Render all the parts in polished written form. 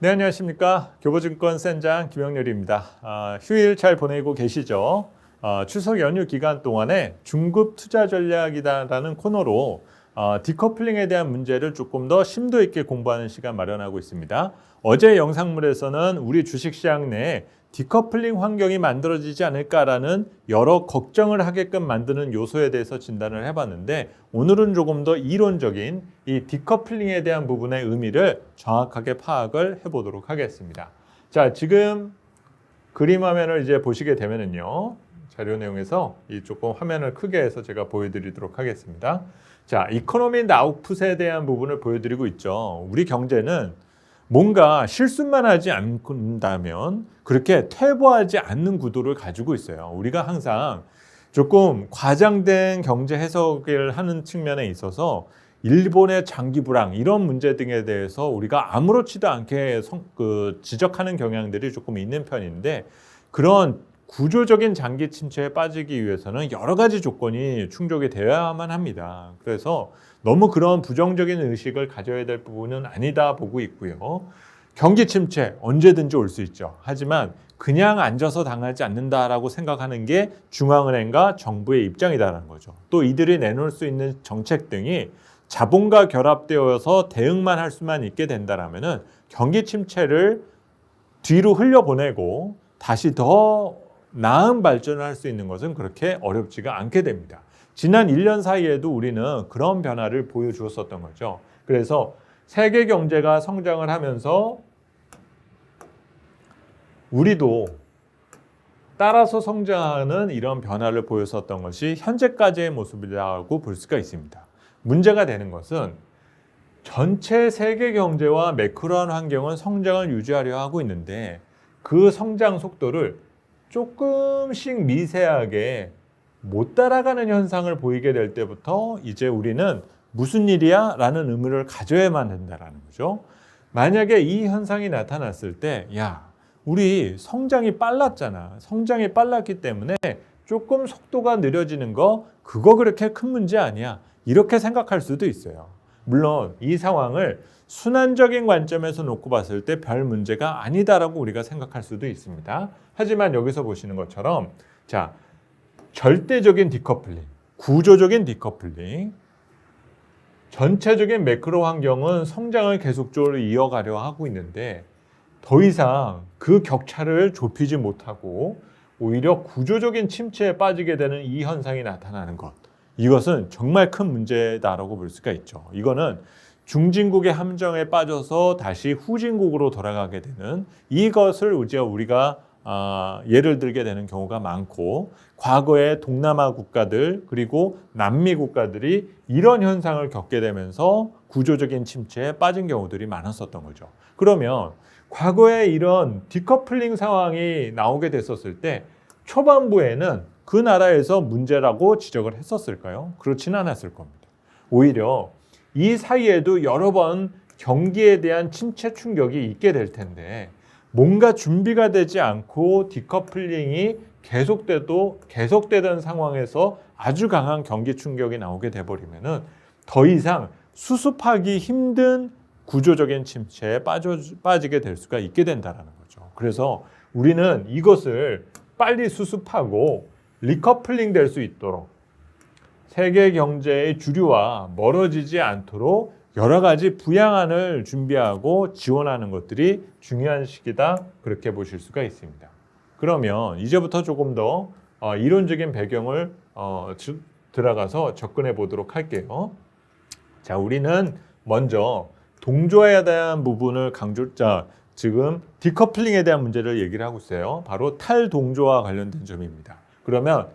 네, 안녕하십니까. 교보증권 센장 김영렬입니다. 휴일 잘 보내고 계시죠? 추석 연휴 기간 동안에 중급 투자 전략이다라는 코너로 디커플링에 대한 문제를 조금 더 심도 있게 공부하는 시간 마련하고 있습니다. 어제 영상물에서는 우리 주식시장 내에 디커플링 환경이 만들어지지 않을까라는 여러 걱정을 하게끔 만드는 요소에 대해서 진단을 해봤는데, 오늘은 조금 더 이론적인 이 디커플링에 대한 부분의 의미를 정확하게 파악을 해보도록 하겠습니다. 자, 지금 그림 화면을 이제 보시게 되면은요, 자료 내용에서 이 조금 화면을 크게 해서 제가 보여드리도록 하겠습니다. 자, 이코노미 앤 아웃풋에 대한 부분을 보여드리고 있죠. 우리 경제는 뭔가 실수만 하지 않는다면 그렇게 퇴보하지 않는 구도를 가지고 있어요. 우리가 항상 조금 과장된 경제 해석을 하는 측면에 있어서 일본의 장기 불황 이런 문제 등에 대해서 우리가 아무렇지도 않게 지적하는 경향들이 조금 있는 편인데, 그런 구조적인 장기 침체에 빠지기 위해서는 여러 가지 조건이 충족이 되어야만 합니다. 그래서 너무 그런 부정적인 의식을 가져야 될 부분은 아니다 보고 있고요. 경기 침체 언제든지 올 수 있죠. 하지만 그냥 앉아서 당하지 않는다라고 생각하는 게 중앙은행과 정부의 입장이다라는 거죠. 또 이들이 내놓을 수 있는 정책 등이 자본과 결합되어서 대응만 할 수만 있게 된다라면은 경기 침체를 뒤로 흘려보내고 다시 더 나은 발전을 할 수 있는 것은 그렇게 어렵지가 않게 됩니다. 지난 1년 사이에도 우리는 그런 변화를 보여주었었던 거죠. 그래서 세계 경제가 성장을 하면서 우리도 따라서 성장하는 이런 변화를 보였었던 것이 현재까지의 모습이라고 볼 수가 있습니다. 문제가 되는 것은 전체 세계 경제와 매크로한 환경은 성장을 유지하려 하고 있는데, 그 성장 속도를 조금씩 미세하게 못 따라가는 현상을 보이게 될 때부터 이제 우리는 무슨 일이야? 라는 의미를 가져야만 된다는 거죠. 만약에 이 현상이 나타났을 때, 야, 우리 성장이 빨랐잖아. 성장이 빨랐기 때문에 조금 속도가 느려지는 거, 그거 그렇게 큰 문제 아니야. 이렇게 생각할 수도 있어요. 물론 이 상황을 순환적인 관점에서 놓고 봤을 때 별 문제가 아니다라고 우리가 생각할 수도 있습니다. 하지만 여기서 보시는 것처럼, 자, 절대적인 디커플링, 구조적인 디커플링, 전체적인 매크로 환경은 성장을 계속적으로 이어가려 하고 있는데 더 이상 그 격차를 좁히지 못하고 오히려 구조적인 침체에 빠지게 되는 이 현상이 나타나는 것, 이것은 정말 큰 문제다라고 볼 수가 있죠. 이거는 중진국의 함정에 빠져서 다시 후진국으로 돌아가게 되는, 이것을 우리가 예를 들게 되는 경우가 많고, 과거의 동남아 국가들 그리고 남미 국가들이 이런 현상을 겪게 되면서 구조적인 침체에 빠진 경우들이 많았었던 거죠. 그러면 과거에 이런 디커플링 상황이 나오게 됐었을 때 초반부에는 그 나라에서 문제라고 지적을 했었을까요? 그렇지는 않았을 겁니다. 오히려 이 사이에도 여러 번 경기에 대한 침체 충격이 있게 될 텐데, 뭔가 준비가 되지 않고 디커플링이 계속되던 상황에서 아주 강한 경기 충격이 나오게 돼버리면은 더 이상 수습하기 힘든 구조적인 침체에 빠지게 될 수가 있게 된다는 거죠. 그래서 우리는 이것을 빨리 수습하고 리커플링 될 수 있도록, 세계 경제의 주류와 멀어지지 않도록 여러 가지 부양안을 준비하고 지원하는 것들이 중요한 시기다, 그렇게 보실 수가 있습니다. 그러면 이제부터 조금 더 이론적인 배경을 들어가서 접근해 보도록 할게요. 자, 우리는 먼저 동조화에 대한 부분을 지금 디커플링에 대한 문제를 얘기를 하고 있어요. 바로 탈동조화 관련된 점입니다. 그러면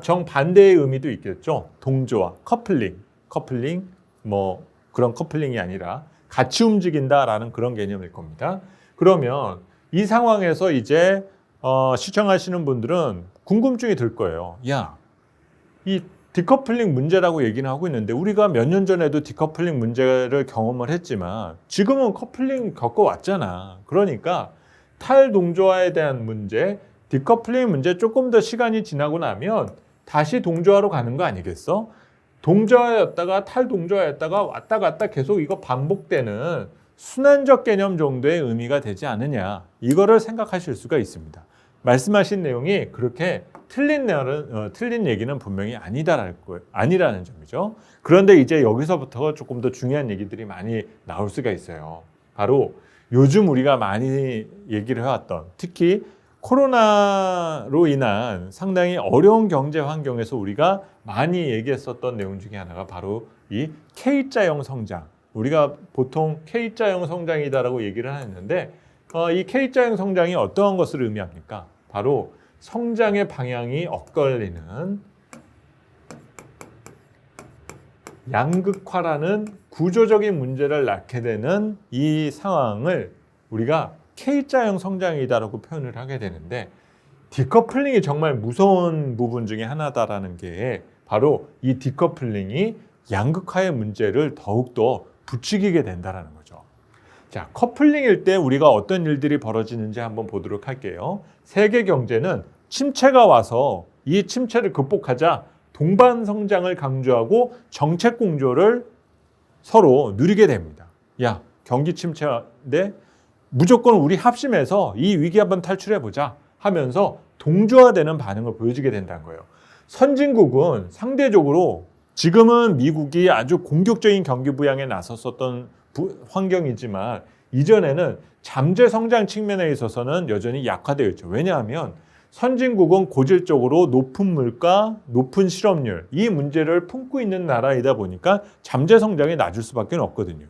정반대의 의미도 있겠죠. 동조화, 커플링 뭐 그런 커플링이 아니라 같이 움직인다라는 그런 개념일 겁니다. 그러면 이 상황에서 이제 시청하시는 분들은 궁금증이 들 거예요. 야, 이 디커플링 문제라고 얘기는 하고 있는데 우리가 몇 년 전에도 디커플링 문제를 경험을 했지만 지금은 커플링 겪어왔잖아. 그러니까 탈동조화에 대한 문제, 디커플링 문제 조금 더 시간이 지나고 나면 다시 동조화로 가는 거 아니겠어? 동조화였다가 탈동조화였다가 왔다 갔다 계속 이거 반복되는 순환적 개념 정도의 의미가 되지 않느냐, 이거를 생각하실 수가 있습니다. 말씀하신 내용이 그렇게 틀린 얘기는 분명히 아니라는 점이죠. 그런데 이제 여기서부터 조금 더 중요한 얘기들이 많이 나올 수가 있어요. 바로 요즘 우리가 많이 얘기를 해왔던, 특히 코로나로 인한 상당히 어려운 경제 환경에서 우리가 많이 얘기했었던 내용 중에 하나가 바로 이 K자형 성장. 우리가 보통 K자형 성장이다라고 얘기를 하는데 이 K자형 성장이 어떠한 것을 의미합니까? 바로 성장의 방향이 엇갈리는 양극화라는 구조적인 문제를 낳게 되는 이 상황을 우리가 K자형 성장이다라고 표현을 하게 되는데, 디커플링이 정말 무서운 부분 중에 하나다라는 게 바로 이 디커플링이 양극화의 문제를 더욱더 부추기게 된다는 거죠. 자, 커플링일 때 우리가 어떤 일들이 벌어지는지 한번 보도록 할게요. 세계 경제는 침체가 와서 이 침체를 극복하자 동반 성장을 강조하고 정책 공조를 서로 누리게 됩니다. 야, 경기 침체인데 무조건 우리 합심해서 이 위기 한번 탈출해 보자 하면서 동조화되는 반응을 보여주게 된다는 거예요. 선진국은 상대적으로 지금은 미국이 아주 공격적인 경기 부양에 나섰었던 환경이지만 이전에는 잠재 성장 측면에 있어서는 여전히 약화되어 있죠. 왜냐하면 선진국은 고질적으로 높은 물가, 높은 실업률, 이 문제를 품고 있는 나라이다 보니까 잠재 성장이 낮을 수밖에 없거든요.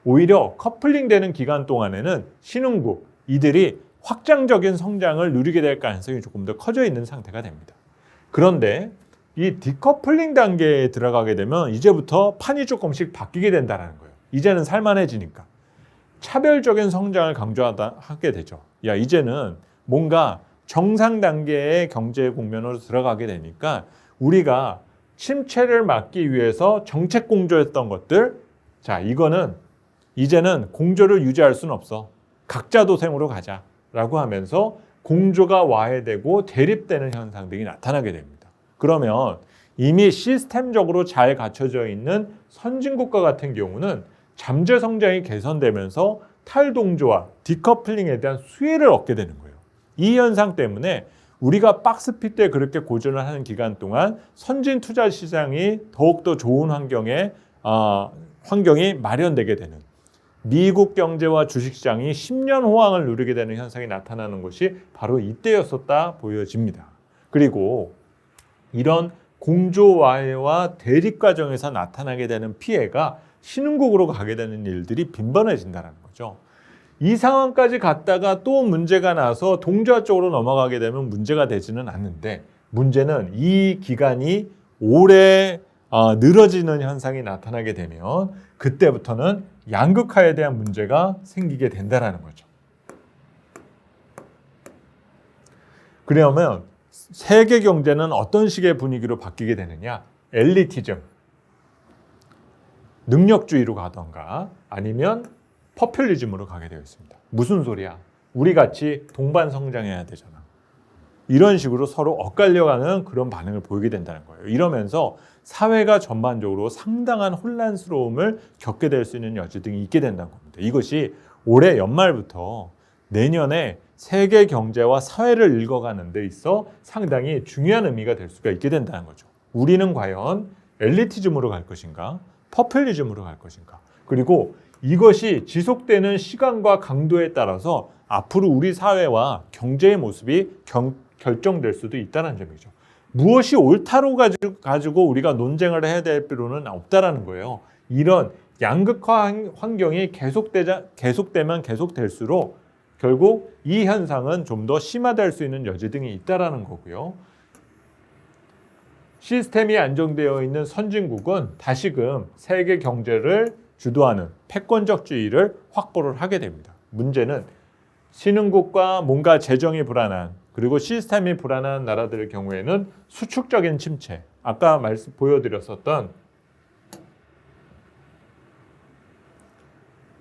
오히려 커플링 되는 기간 동안에는 신흥국, 이들이 확장적인 성장을 누리게 될 가능성이 조금 더 커져 있는 상태가 됩니다. 그런데 이 디커플링 단계에 들어가게 되면 이제부터 판이 조금씩 바뀌게 된다는 거예요. 이제는 살만해지니까. 차별적인 성장을 강조하게 되죠. 야, 이제는 뭔가 정상 단계의 경제 국면으로 들어가게 되니까 우리가 침체를 막기 위해서 정책 공조했던 것들, 자, 이거는 이제는 공조를 유지할 수는 없어. 각자 도생으로 가자라고 하면서 공조가 와해되고 대립되는 현상들이 나타나게 됩니다. 그러면 이미 시스템적으로 잘 갖춰져 있는 선진국가 같은 경우는 잠재 성장이 개선되면서 탈동조와 디커플링에 대한 수혜를 얻게 되는 거예요. 이 현상 때문에 우리가 박스핏 때 그렇게 고전을 하는 기간 동안 선진 투자 시장이 더욱더 좋은 환경이 마련되게 되는, 미국 경제와 주식시장이 10년 호황을 누리게 되는 현상이 나타나는 것이 바로 이때였었다 보여집니다. 그리고 이런 공조와해와 대립 과정에서 나타나게 되는 피해가 신흥국으로 가게 되는 일들이 빈번해진다는 거죠. 이 상황까지 갔다가 또 문제가 나서 동조화 쪽으로 넘어가게 되면 문제가 되지는 않는데, 문제는 이 기간이 오래 늘어지는 현상이 나타나게 되면 그때부터는 양극화에 대한 문제가 생기게 된다는 거죠. 그러면 세계 경제는 어떤 식의 분위기로 바뀌게 되느냐? 엘리티즘, 능력주의로 가던가 아니면 퍼퓰리즘으로 가게 되어 있습니다. 무슨 소리야? 우리 같이 동반 성장해야 되잖아. 이런 식으로 서로 엇갈려가는 그런 반응을 보이게 된다는 거예요. 이러면서 사회가 전반적으로 상당한 혼란스러움을 겪게 될 수 있는 여지 등이 있게 된다는 겁니다. 이것이 올해 연말부터 내년에 세계 경제와 사회를 읽어가는 데 있어 상당히 중요한 의미가 될 수가 있게 된다는 거죠. 우리는 과연 엘리티즘으로 갈 것인가? 퍼퓰리즘으로 갈 것인가? 그리고 이것이 지속되는 시간과 강도에 따라서 앞으로 우리 사회와 경제의 모습이 결정될 수도 있다는 점이죠. 무엇이 옳다로 가지고 우리가 논쟁을 해야 될 필요는 없다라는 거예요. 이런 양극화 환경이 계속되면 계속될수록 결국 이 현상은 좀 더 심화될 수 있는 여지 등이 있다라는 거고요. 시스템이 안정되어 있는 선진국은 다시금 세계 경제를 주도하는 패권적주의를 확보를 하게 됩니다. 문제는 신흥국과 뭔가 재정이 불안한, 그리고 시스템이 불안한 나라들의 경우에는 수축적인 침체, 아까 보여드렸었던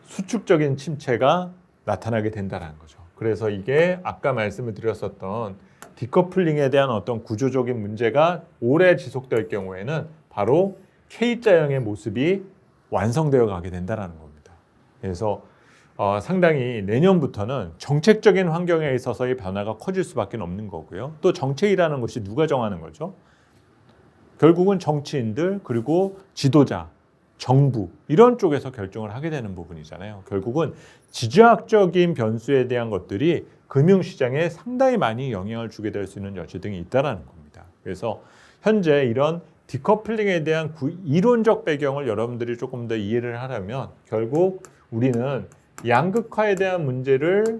수축적인 침체가 나타나게 된다는 거죠. 그래서 이게 아까 말씀을 드렸었던 디커플링에 대한 어떤 구조적인 문제가 오래 지속될 경우에는 바로 K자형의 모습이 완성되어 가게 된다는 겁니다. 그래서 상당히 내년부터는 정책적인 환경에 있어서의 변화가 커질 수밖에 없는 거고요. 또 정책이라는 것이 누가 정하는 거죠? 결국은 정치인들 그리고 지도자, 정부 이런 쪽에서 결정을 하게 되는 부분이잖아요. 결국은 지정학적인 변수에 대한 것들이 금융시장에 상당히 많이 영향을 주게 될 수 있는 여지 등이 있다는 겁니다. 그래서 현재 이런 디커플링에 대한 이론적 배경을 여러분들이 조금 더 이해를 하려면 결국 우리는 양극화에 대한 문제를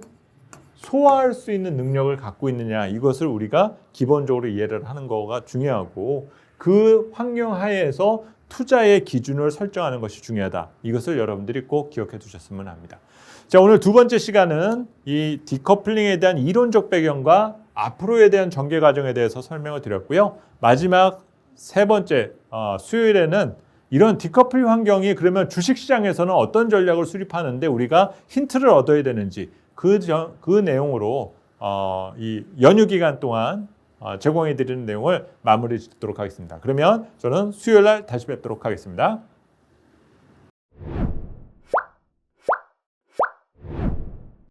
소화할 수 있는 능력을 갖고 있느냐 이것을 우리가 기본적으로 이해를 하는 거가 중요하고 그 환경 하에서 투자의 기준을 설정하는 것이 중요하다. 이것을 여러분들이 꼭 기억해 두셨으면 합니다. 자, 오늘 두 번째 시간은 이 디커플링에 대한 이론적 배경과 앞으로에 대한 전개 과정에 대해서 설명을 드렸고요. 마지막 세 번째 수요일에는 이런 디커플링 환경이 그러면 주식시장에서는 어떤 전략을 수립하는데 우리가 힌트를 얻어야 되는지 그 내용으로 이 연휴 기간 동안 제공해 드리는 내용을 마무리 짓도록 하겠습니다. 그러면 저는 수요일 날 다시 뵙도록 하겠습니다.